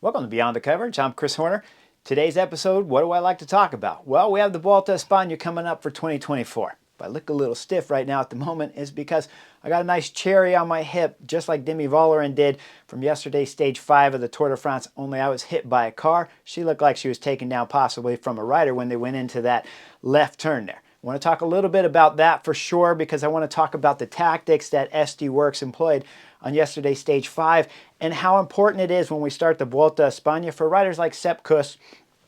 Welcome to Beyond the Coverage. I'm Chris Horner. Today's episode, what do I like to talk about? Well, we have the Vuelta España coming up for 2024. If I look a little stiff right now at the moment, is because I got a nice cherry on my hip, just like Demi Vollering did from yesterday's stage 5 of the Tour de France, only I was hit by a car. She looked like she was taken down possibly from a rider when they went into that left turn there. I want to talk a little bit about that for sure, because I want to talk about the tactics that SD Works employed on yesterday's stage 5 and how important it is when we start the Vuelta España for riders like Sepp Kuss.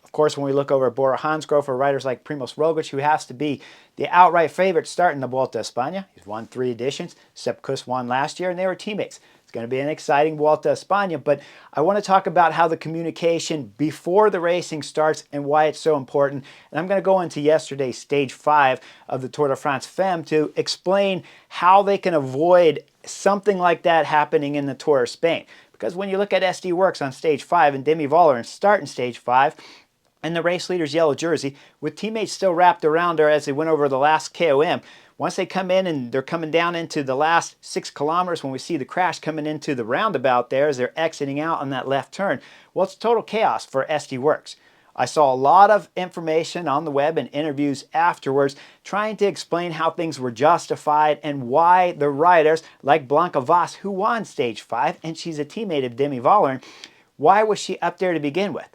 Of course, when we look over at Bora Hansgrohe for riders like Primoz Roglic, who has to be the outright favorite starting the Vuelta España. He's won 3 editions. Sepp Kuss won last year, and they were teammates. It's going to be an exciting Vuelta España, but I want to talk about how the communication before the racing starts and why it's so important. And I'm going to go into yesterday's stage 5 of the Tour de France Femmes to explain how they can avoid something like that happening in the Tour of Spain. Because when you look at SD Works on stage 5 and Demi Vollering starting stage 5, and the race leader's yellow jersey, with teammates still wrapped around her as they went over the last KOM, once they come in and they're coming down into the last 6 kilometers, when we see the crash coming into the roundabout there as they're exiting out on that left turn, well, it's total chaos for SD Works. I saw a lot of information on the web and interviews afterwards trying to explain how things were justified and why the riders like Blanca Vas, who won stage 5, and she's a teammate of Demi Vollering, why was she up there to begin with?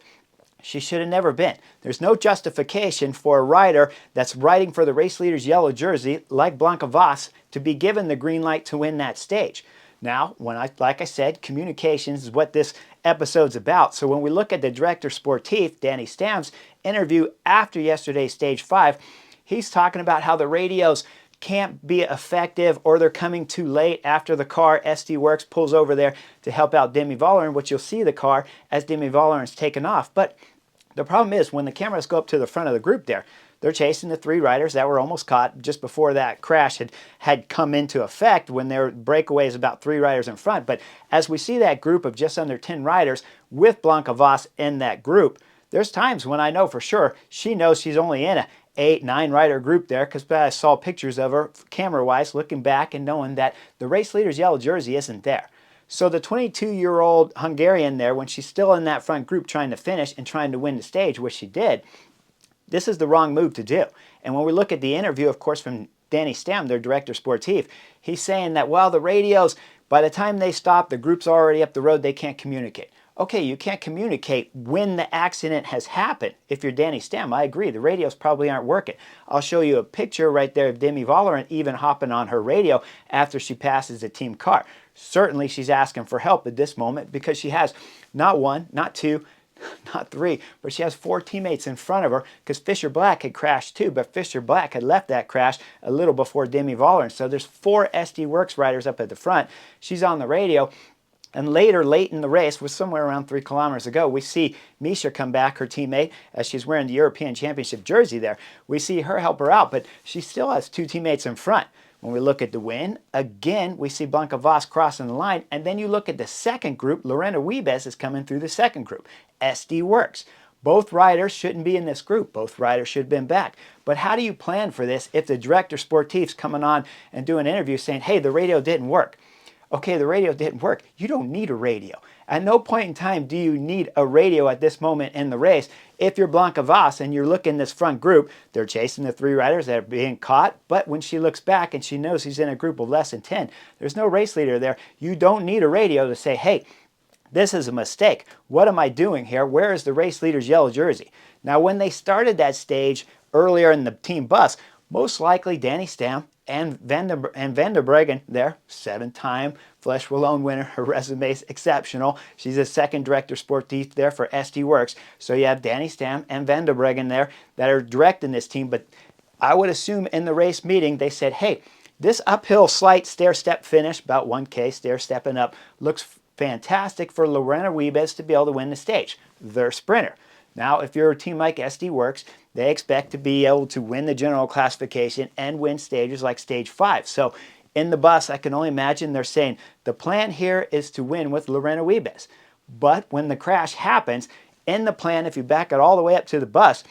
She should have never been. There's no justification for a rider that's riding for the race leader's yellow jersey like Blanca Vas to be given the green light to win that stage. Now, like I said, communications is what this episode's about. So when we look at the director sportif, Danny Stam's interview after yesterday's stage 5, he's talking about how the radios can't be effective or they're coming too late after the car. SD Works pulls over there to help out Demi Vollering, which you'll see the car as Demi Vollering's taken off. But the problem is when the cameras go up to the front of the group there, they're chasing the 3 riders that were almost caught just before that crash had come into effect, when their breakaway is about 3 riders in front. But as we see that group of just under 10 riders with Blanca Vas in that group, there's times when I know for sure she knows she's only in a 8-9 rider group there, because I saw pictures of her camera-wise looking back and knowing that the race leader's yellow jersey isn't there. So the 22-year-old Hungarian there, when she's still in that front group trying to finish and trying to win the stage, which she did, this is the wrong move to do. And when we look at the interview, of course, from Danny Stam, their director sportif, he's saying that, well, the radios, by the time they stop, the group's already up the road, they can't communicate. Okay, you can't communicate when the accident has happened. If you're Danny Stam, I agree, the radios probably aren't working. I'll show you a picture right there of Demi Vollering even hopping on her radio after she passes the team car. Certainly she's asking for help at this moment, because she has not 1, not 2, not 3, but she has 4 teammates in front of her, because Fisher Black had crashed too, but Fisher Black had left that crash a little before Demi Vollering. So there's 4 SD Works riders up at the front. She's on the radio. And later, late in the race, was somewhere around 3 kilometers ago, we see Misha come back, her teammate, as she's wearing the European Championship jersey there. We see her help her out, but she still has 2 teammates in front. When we look at the win, again, we see Blanca Vas crossing the line, and then you look at the second group, Lorena Wiebes is coming through the second group, SD Works. Both riders shouldn't be in this group. Both riders should have been back. But how do you plan for this if the director sportif's coming on and doing an interview saying, hey, the radio didn't work? Okay, the radio didn't work. You don't need a radio. At no point in time do you need a radio at this moment in the race. If you're Blanca Vas and you're looking this front group, they're chasing the 3 riders that are being caught, but when she looks back and she knows she's in a group of less than 10, there's no race leader there. You don't need a radio to say, hey, this is a mistake. What am I doing here? Where is the race leader's yellow jersey? Now, when they started that stage earlier in the team bus, most likely Danny Stam and Van der Breggen there, 7-time Flesh Wallone winner. Her resume is exceptional. She's a second director sportif there for SD Works. So you have Danny Stam and Van der Breggen there that are directing this team. But I would assume in the race meeting they said, hey, this uphill slight stair-step finish, about 1K stair-stepping up, looks fantastic for Lorena Wiebes to be able to win the stage. Their sprinter. Now, if you're a team like SD Works, they expect to be able to win the general classification and win stages like stage 5. So in the bus, I can only imagine they're saying the plan here is to win with Lorena Wiebes. But when the crash happens, in the plan, if you back it all the way up to the bus,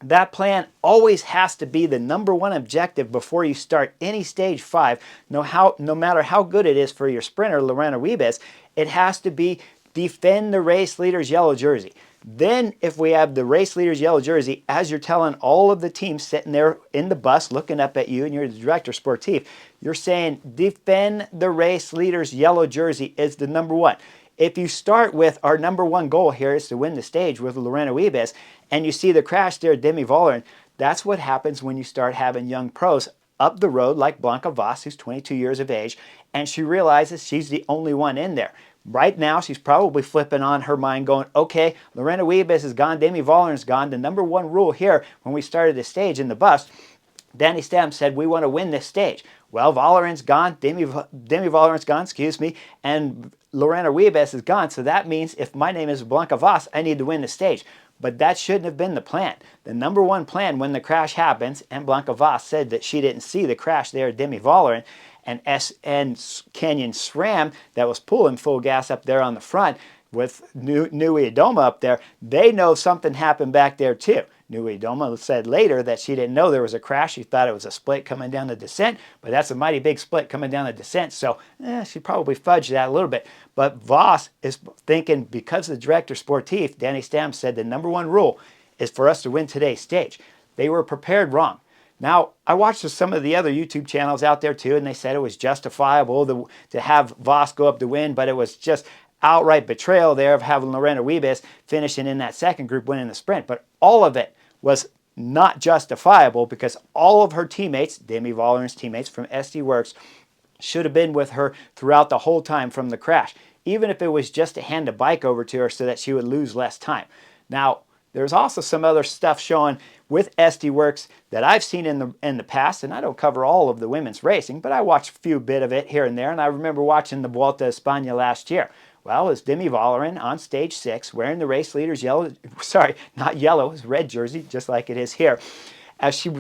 that plan always has to be the #1 objective before you start any stage 5. No matter how good it is for your sprinter, Lorena Wiebes, it has to be defend the race leader's yellow jersey. Then if we have the race leader's yellow jersey, as you're telling all of the teams sitting there in the bus looking up at you and you're the director sportif, you're saying defend the race leader's yellow jersey is the number one. If you start with our number one goal here is to win the stage with Lorena Wiebes, and you see the crash there, Demi Vollering, that's what happens when you start having young pros up the road like Blanca Voss, who's 22 years of age, and she realizes she's the only one in there. Right now, she's probably flipping on her mind going, okay, Lorena Wiebes is gone, Demi Vollering's gone. The number one rule here when we started the stage in the bus, Danny Stem said, we want to win this stage. Well, Vollering's gone, Demi Vollering's gone, and Lorena Wiebes is gone. So that means if my name is Blanca Voss, I need to win the stage. But that shouldn't have been the plan. The number one plan when the crash happens, and Blanca Voss said that she didn't see the crash there, Demi Vollering, and Canyon SRAM that was pulling full gas up there on the front with Nui Idoma up there, they know something happened back there too. Nui Idoma said later that she didn't know there was a crash. She thought it was a split coming down the descent, but that's a mighty big split coming down the descent, so she probably fudged that a little bit. But Voss is thinking, because the director sportif, Danny Stam, said the number one rule is for us to win today's stage. They were prepared wrong. Now, I watched some of the other YouTube channels out there too, and they said it was justifiable to have Voss go up to win, but it was just outright betrayal there of having Lorena Wiebes finishing in that second group winning the sprint. But all of it was not justifiable because all of her teammates, Demi Vollering's teammates from SD Works, should have been with her throughout the whole time from the crash, even if it was just to hand a bike over to her so that she would lose less time. Now, there's also some other stuff showing with SD Works that I've seen in the past, and I don't cover all of the women's racing, but I watched a few bit of it here and there, and I remember watching the Vuelta España last year. Well, it's Demi Vollering on stage 6 wearing the race leader's not yellow, it's red jersey, just like it is here. As she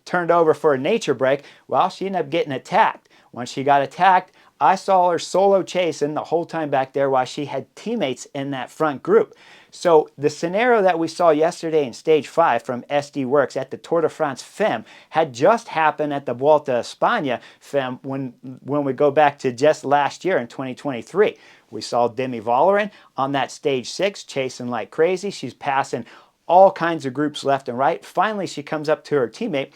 turned over for a nature break, well, she ended up getting attacked. When she got attacked, I saw her solo chasing the whole time back there while she had teammates in that front group. So the scenario that we saw yesterday in stage 5 from SD Works at the Tour de France Femmes had just happened at the Vuelta España Femmes when we go back to just last year in 2023. We saw Demi Vollering on that stage 6 chasing like crazy. She's passing all kinds of groups left and right. Finally, she comes up to her teammate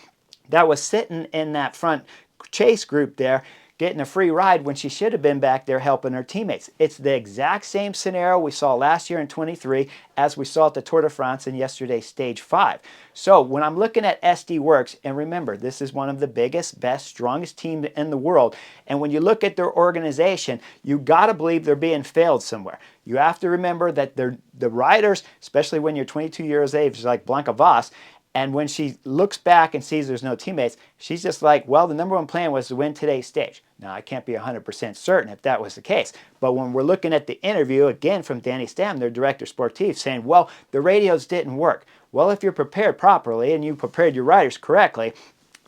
that was sitting in that front chase group there, getting a free ride when she should have been back there helping her teammates. It's the exact same scenario we saw last year in 23 as we saw at the Tour de France in yesterday's stage 5. So when I'm looking at SD Works, and remember, this is one of the biggest, best, strongest teams in the world, and when you look at their organization, you got to believe they're being failed somewhere. You have to remember that the riders, especially when you're 22 years of age, like Blanca Voss, and when she looks back and sees there's no teammates, she's just like, well, the number one plan was to win today's stage. Now, I can't be 100% certain if that was the case. But when we're looking at the interview, again, from Danny Stam, their director sportif, saying, well, the radios didn't work. Well, if you're prepared properly and you prepared your riders correctly,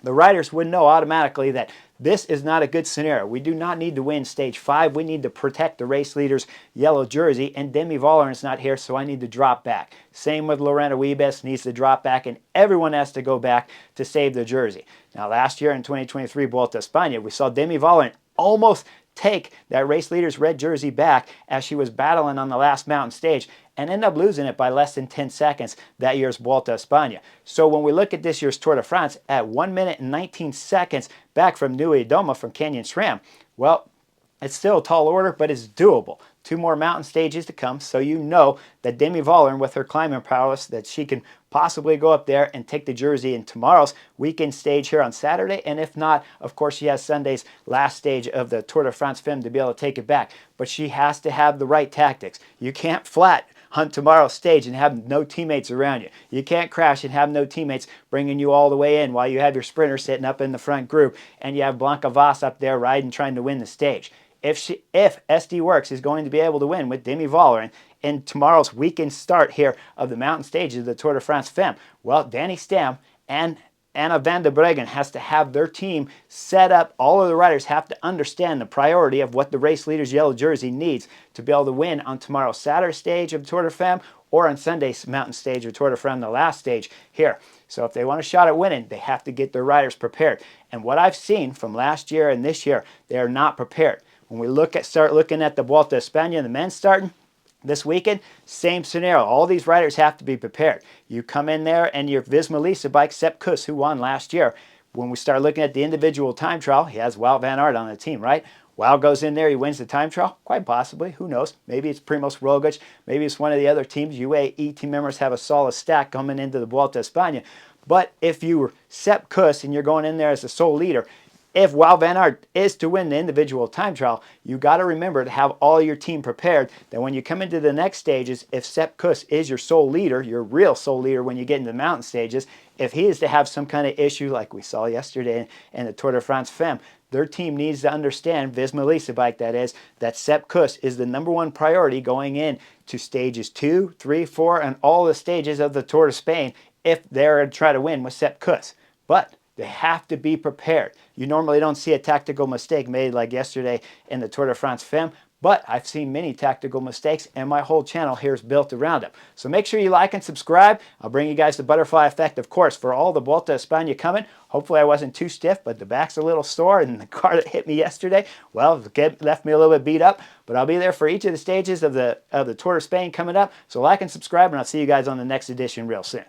the riders would know automatically that this is not a good scenario. We do not need to win stage 5. We need to protect the race leader's yellow jersey, and Demi Vollering's not here, so I need to drop back. Same with Lorena Wiebes, needs to drop back, and everyone has to go back to save the jersey. Now, last year in 2023 Vuelta España, we saw Demi Vollering almost take that race leader's red jersey back as she was battling on the last mountain stage and end up losing it by less than 10 seconds that year's Vuelta España. So when we look at this year's Tour de France at 1 minute and 19 seconds back from Nui Idoma from Canyon SRAM, well, it's still a tall order, but it's doable. 2 more mountain stages to come, so you know that Demi Vollering, with her climbing prowess, that she can possibly go up there and take the jersey in tomorrow's weekend stage here on Saturday, and if not, of course, she has Sunday's last stage of the Tour de France Femmes to be able to take it back. But she has to have the right tactics. You can't flat hunt tomorrow's stage and have no teammates around you. You can't crash and have no teammates bringing you all the way in while you have your sprinter sitting up in the front group and you have Blanca Voss up there riding trying to win the stage. If SD Works is going to be able to win with Demi Vollering in tomorrow's weekend start here of the mountain stages of the Tour de France Femmes, well, Danny Stam and Anna van der Breggen has to have their team set up. All of the riders have to understand the priority of what the race leader's yellow jersey needs to be able to win on tomorrow's Saturday stage of Tour de Femmes or on Sunday's mountain stage of Tour de Femmes, the last stage here. So if they want a shot at winning, they have to get their riders prepared. And what I've seen from last year and this year, they are not prepared. When we start looking at the Vuelta España and the men's starting, This weekend, same scenario. All these riders have to be prepared. You come in there and your Visma bike, Sepp Kuss, who won last year. When we start looking at the individual time trial, he has Wout van Aert on the team, right? Wout goes in there, he wins the time trial? Quite possibly. Who knows? Maybe it's Primoz Roglic. Maybe it's one of the other teams. UAE team members have a solid stack coming into the Vuelta España. But if you were Sepp Kuss and you're going in there as the sole leader, if Wout van Aert is to win the individual time trial, you got to remember to have all your team prepared. That when you come into the next stages, if Sepp Kuss is your sole leader, your real sole leader when you get into the mountain stages, if he is to have some kind of issue like we saw yesterday in the Tour de France Femmes, their team needs to understand, Visma bike that is, that Sepp Kuss is the #1 priority going in to stages 2, 3, 4, and all the stages of the Tour de Spain if they're to try to win with Sepp Kuss. But they have to be prepared. You normally don't see a tactical mistake made like yesterday in the Tour de France Femmes, but I've seen many tactical mistakes, and my whole channel here is built around them. So make sure you like and subscribe. I'll bring you guys the butterfly effect, of course, for all the Vuelta España coming. Hopefully I wasn't too stiff, but the back's a little sore, and the car that hit me yesterday, well, it left me a little bit beat up. But I'll be there for each of the stages of the Tour de Spain coming up. So like and subscribe, and I'll see you guys on the next edition real soon.